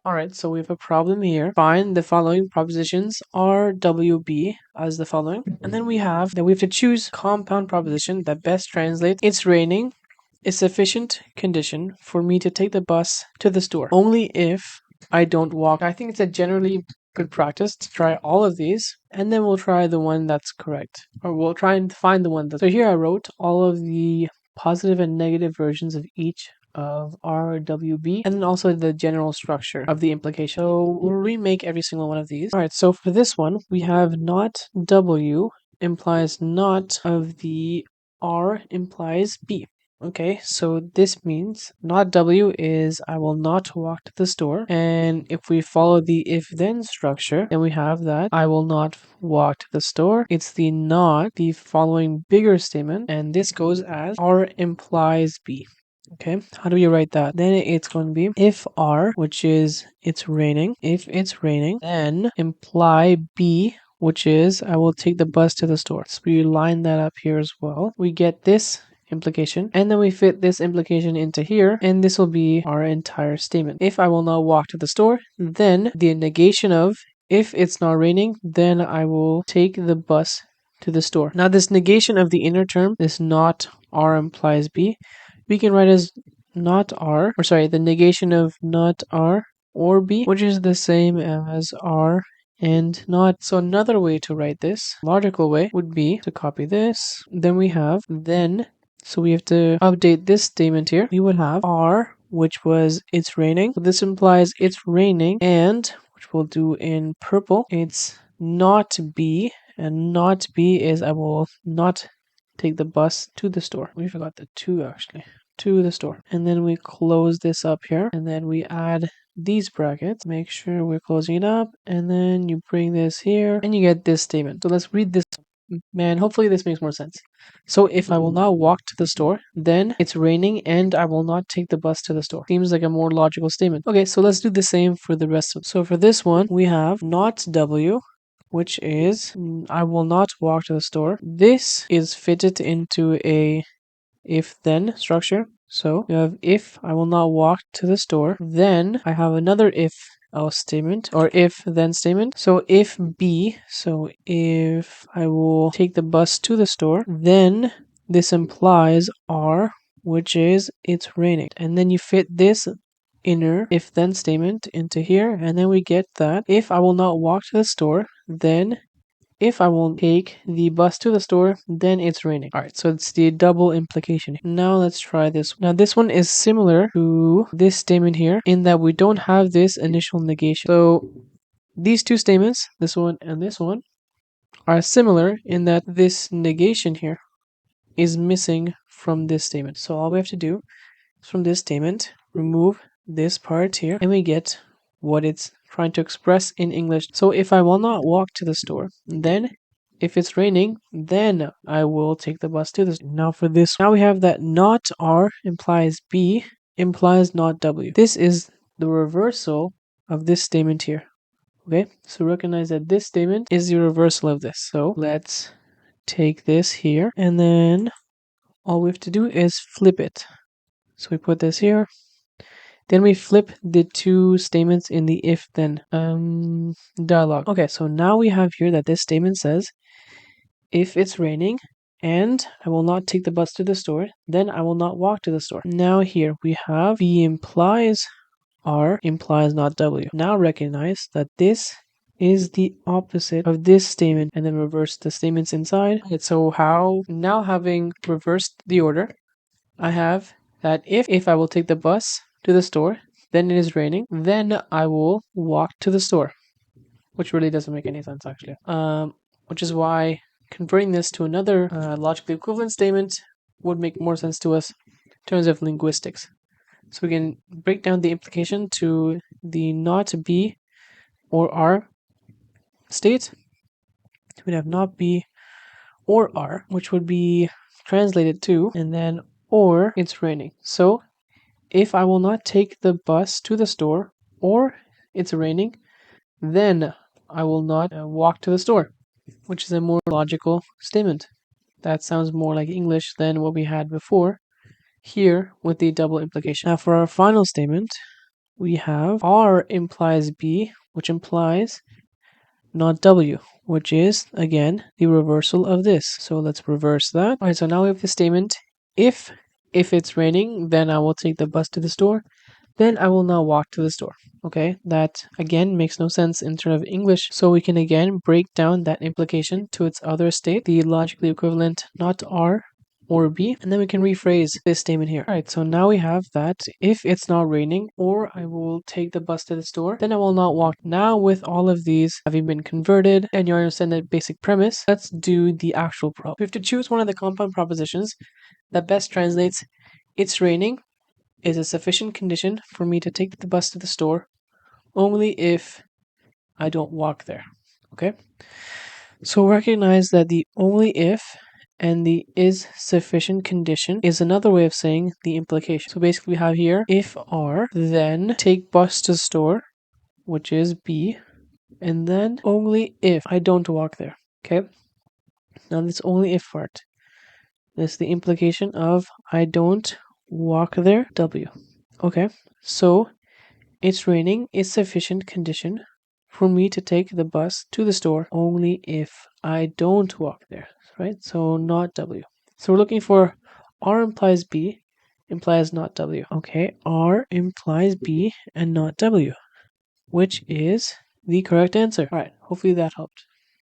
Alright, so we have a problem here. Find the following propositions RWB as the following. And then we have to choose compound proposition that best translates it's raining, a sufficient condition for me to take the bus to the store. Only if I don't walk. I think it's a generally good practice to try all of these, and then we'll try the one that's correct. Or we'll try and find the one that's... So here I wrote all of the positive and negative versions of each of RWB, and then also the general structure of the implication. So we'll remake every single one of these. Alright, so for this one, we have not W implies not of the R implies B. Okay, so this means not W is I will not walk to the store. And if we follow the if then structure, then we have that I will not walk to the store. It's the not, the following bigger statement, and this goes as R implies B. Okay, how do we write that? Then it's going to be if R, which is it's raining, if it's raining, then imply B, which is I will take the bus to the store. So we line that up here as well. We get this implication, and then we fit this implication into here, and this will be our entire statement. If I will not walk to the store, then the negation of if it's not raining, then I will take the bus to the store. Now this negation of the inner term, this not R implies B, we can write as not R, or sorry, the negation of not R or B, which is the same as R and not. So another way to write this, logical way, would be to copy this. Then we have then, so we have to update this statement here. We would have R, which was it's raining. So this implies it's raining, and which we'll do in purple, it's not B, and not B is I will not take the bus to the store. We forgot the to actually. To the store. And then we close this up here, and then we add these brackets. Make sure we're closing it up, and then you bring this here, and you get this statement. So let's read this. Man, hopefully this makes more sense. So if I will not walk to the store, then it's raining and I will not take the bus to the store. Seems like a more logical statement. Okay, so let's do the same for the rest of it. So for this one, we have not W, which is I will not walk to the store. This is fitted into a if then structure. So you have if I will not walk to the store, then I have another if else statement or if then statement. So if B, so if I will take the bus to the store, then this implies R, which is it's raining. And then you fit this inner if then statement into here, and then we get that if I will not walk to the store, then if I won't take the bus to the store, then it's raining. Alright, so it's the double implication. Now let's try this. Now this one is similar to this statement here in that we don't have this initial negation. So these two statements, this one and this one, are similar in that this negation here is missing from this statement. So all we have to do is from this statement, remove this part here, and we get what it's trying to express in English. So if I will not walk to the store, then if it's raining, then I will take the bus to the store. Now for this, now we have that not R implies B implies not W. This is the reversal of this statement here. Okay, so recognize that this statement is the reversal of this. So let's take this here, and then all we have to do is flip it. So we put this here. Then we flip the two statements in the if then dialog. Okay, so now we have here that this statement says, if it's raining and I will not take the bus to the store, then I will not walk to the store. Now here we have B implies R implies not W. Now recognize that this is the opposite of this statement, and then reverse the statements inside. Okay, so how, now having reversed the order, I have that if I will take the bus to the store, then it is raining, then I will walk to the store, which really doesn't make any sense actually. Which is why converting this to another logically equivalent statement would make more sense to us in terms of linguistics. So we can break down the implication to the not B or R state. We'd have not B or R, which would be translated to, and then or it's raining. So if I will not take the bus to the store, or it's raining, then I will not walk to the store, which is a more logical statement. That sounds more like English than what we had before here with the double implication. Now for our final statement, we have R implies B, which implies not W, which is, again, the reversal of this. So let's reverse that. All right, so now we have the statement, if it's raining, then I will take the bus to the store. Then I will not walk to the store. Okay, that again makes no sense in terms of English. So we can again break down that implication to its other state, the logically equivalent not R or B, and then we can rephrase this statement here. All right, so now we have that if it's not raining, or I will take the bus to the store, then I will not walk. Now with all of these having been converted and you understand the basic premise, let's do the actual problem. We have to choose one of the compound propositions that best translates it's raining is a sufficient condition for me to take the bus to the store only if I don't walk there. Okay? So recognize that the only if and the is sufficient condition is another way of saying the implication. So basically we have here if R, then take bus to store, which is B, and then only if I don't walk there. Okay? Now this only if part. This is the implication of I don't walk there, W. Okay? So it's raining is sufficient condition for me to take the bus to the store only if I don't walk there, right? So not W. So we're looking for R implies B implies not W. Okay, R implies B and not W, which is the correct answer. All right, hopefully that helped.